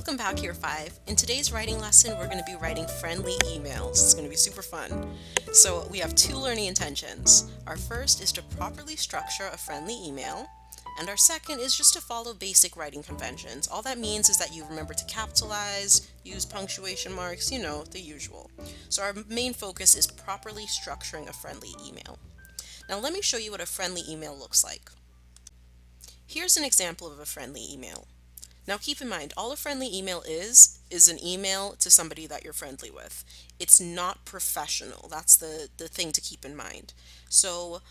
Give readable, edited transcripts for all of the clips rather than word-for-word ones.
Welcome back, Year 5. In today's writing lesson, we're going to be writing friendly emails. It's going to be super fun. So, we have two learning intentions. Our first is to properly structure a friendly email, and our second is just to follow basic writing conventions. All that means is that you remember to capitalize, use punctuation marks, the usual. So, our main focus is properly structuring a friendly email. Now, let me show you what a friendly email looks like. Here's an example of a friendly email. Now keep in mind, all a friendly email is an email to somebody that you're friendly with. It's not professional. That's the thing to keep in mind. So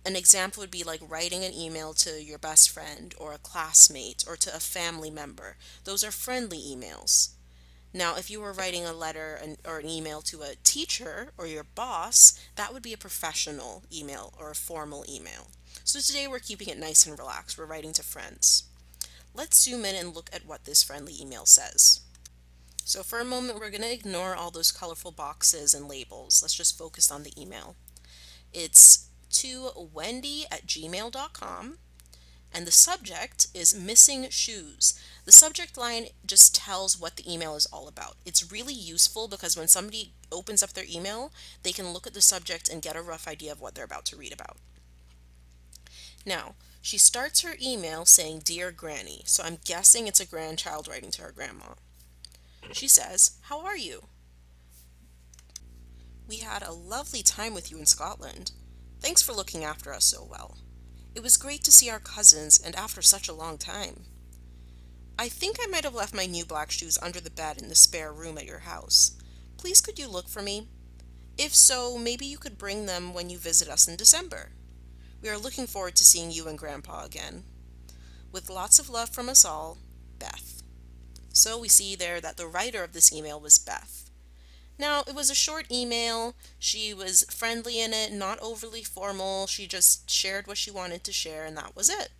an example would be like writing an email to your best friend or a classmate or to a family member. Those are friendly emails. Now, if you were writing a letter or an email to a teacher or your boss, that would be a professional email or a formal email. So today we're keeping it nice and relaxed. We're writing to friends. Let's zoom in and look at what this friendly email says. So for a moment, we're going to ignore all those colorful boxes and labels. Let's just focus on the email. It's to wendy@gmail.com, and the subject is missing shoes. The subject line just tells what the email is all about. It's really useful because when somebody opens up their email, they can look at the subject and get a rough idea of what they're about to read about. Now, she starts her email saying, "Dear Granny," so I'm guessing it's a grandchild writing to her grandma. She says, "How are you? We had a lovely time with you in Scotland. Thanks for looking after us so well. It was great to see our cousins and after such a long time. I think I might have left my new black shoes under the bed in the spare room at your house. Please could you look for me? If so, maybe you could bring them when you visit us in December. We are looking forward to seeing you and Grandpa again. With lots of love from us all, Beth." So we see there that the writer of this email was Beth. Now, it was a short email. She was friendly in it, not overly formal. She just shared what she wanted to share, and that was it.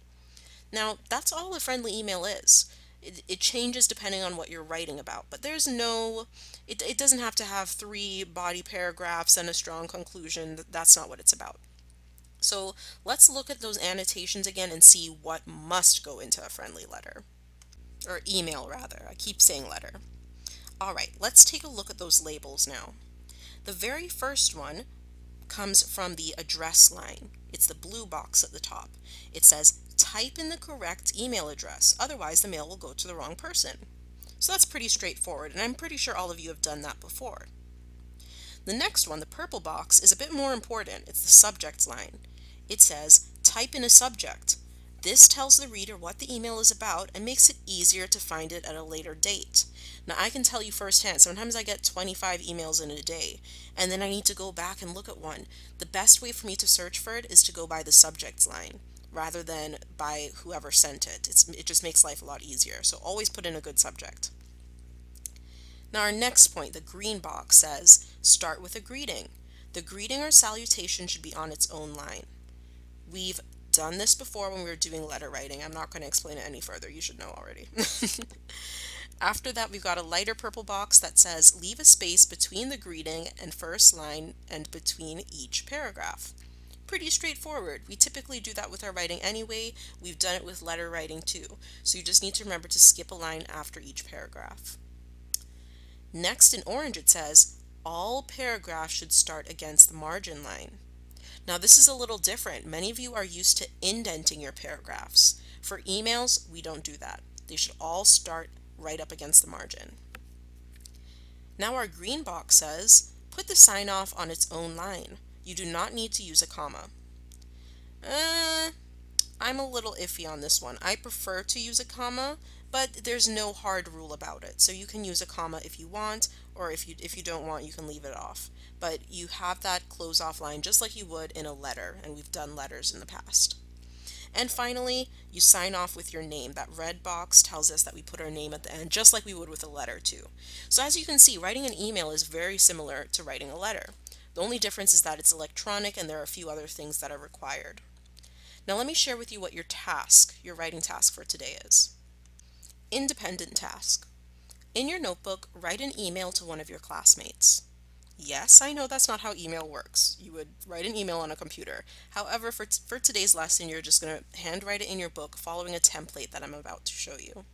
Now, that's all a friendly email is. It changes depending on what you're writing about, but it doesn't have to have three body paragraphs and a strong conclusion. That's not what it's about. So let's look at those annotations again and see what must go into a friendly letter. Or email, rather. I keep saying letter. All right, let's take a look at those labels now. The very first one comes from the address line. It's the blue box at the top. It says, "Type in the correct email address, otherwise the mail will go to the wrong person." So that's pretty straightforward, and I'm pretty sure all of you have done that before. The next one, the purple box, is a bit more important. It's the subject line. It says, "Type in a subject." This tells the reader what the email is about and makes it easier to find it at a later date. Now, I can tell you firsthand, sometimes I get 25 emails in a day, and then I need to go back and look at one. The best way for me to search for it is to go by the subject line rather than by whoever sent it. It just makes life a lot easier. So always put in a good subject. Now, our next point, the green box, says, "Start with a greeting." The greeting or salutation should be on its own line. We've done this before when we were doing letter writing. I'm not going to explain it any further. You should know already. After that, we've got a lighter purple box that says, "Leave a space between the greeting and first line and between each paragraph." Pretty straightforward. We typically do that with our writing anyway. We've done it with letter writing too. So you just need to remember to skip a line after each paragraph. Next, in orange, it says, "All paragraphs should start against the margin line." Now, this is a little different. Many of you are used to indenting your paragraphs. For emails, we don't do that. They should all start right up against the margin. Now, our green box says, "Put the sign off on its own line. You do not need to use a comma." I'm a little iffy on this one. I prefer to use a comma, but there's no hard rule about it. So you can use a comma if you want, or if you don't want, you can leave it off. But you have that close off line just like you would in a letter, and we've done letters in the past. And finally, you sign off with your name. That red box tells us that we put our name at the end, just like we would with a letter too. So as you can see, writing an email is very similar to writing a letter. The only difference is that it's electronic and there are a few other things that are required. Now let me share with you what your writing task for today is. Independent task. In your notebook, write an email to one of your classmates. Yes, I know that's not how email works. You would write an email on a computer. However, for today's lesson, you're just going to handwrite it in your book following a template that I'm about to show you.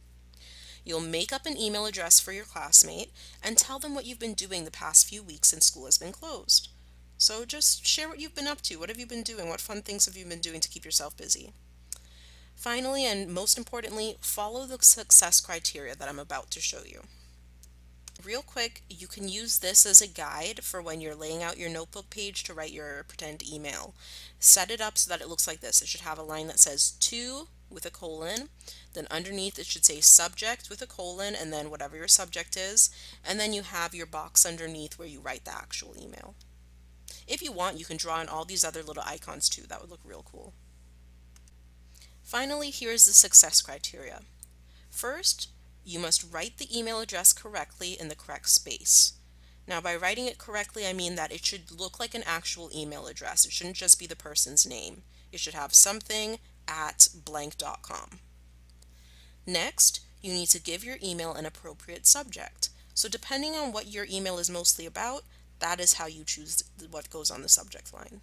You'll make up an email address for your classmate and tell them what you've been doing the past few weeks since school has been closed. So just share what you've been up to. What have you been doing? What fun things have you been doing to keep yourself busy? Finally, and most importantly, follow the success criteria that I'm about to show you. Real quick, you can use this as a guide for when you're laying out your notebook page to write your pretend email. Set it up so that it looks like this. It should have a line that says to with a colon, then underneath it should say subject with a colon, and then whatever your subject is, and then you have your box underneath where you write the actual email. If you want, you can draw in all these other little icons too. That would look real cool. Finally, here's the success criteria. First, you must write the email address correctly in the correct space. Now, by writing it correctly, I mean that it should look like an actual email address. It shouldn't just be the person's name. It should have something at blank.com. Next, you need to give your email an appropriate subject. So depending on what your email is mostly about, that is how you choose what goes on the subject line.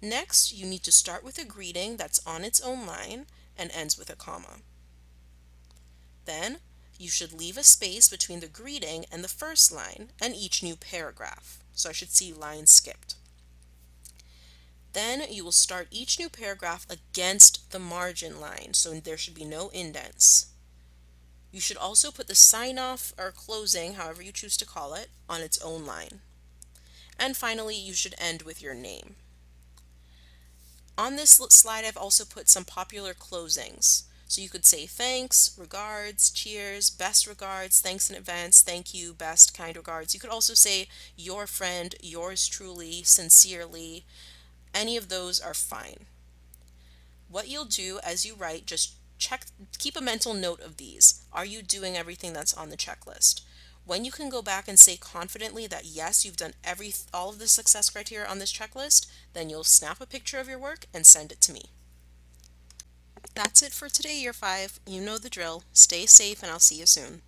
Next, you need to start with a greeting that's on its own line and ends with a comma. Then, you should leave a space between the greeting and the first line and each new paragraph. So I should see lines skipped. Then you will start each new paragraph against the margin line, so there should be no indents. You should also put the sign off or closing, however you choose to call it, on its own line. And finally, you should end with your name. On this slide, I've also put some popular closings. So you could say thanks, regards, cheers, best regards, thanks in advance, thank you, best, kind regards. You could also say your friend, yours truly, sincerely. Any of those are fine. What you'll do as you write, just keep a mental note of these. Are you doing everything that's on the checklist? When you can go back and say confidently that yes, you've done all of the success criteria on this checklist, then you'll snap a picture of your work and send it to me. That's it for today, Year 5. You know the drill. Stay safe and I'll see you soon.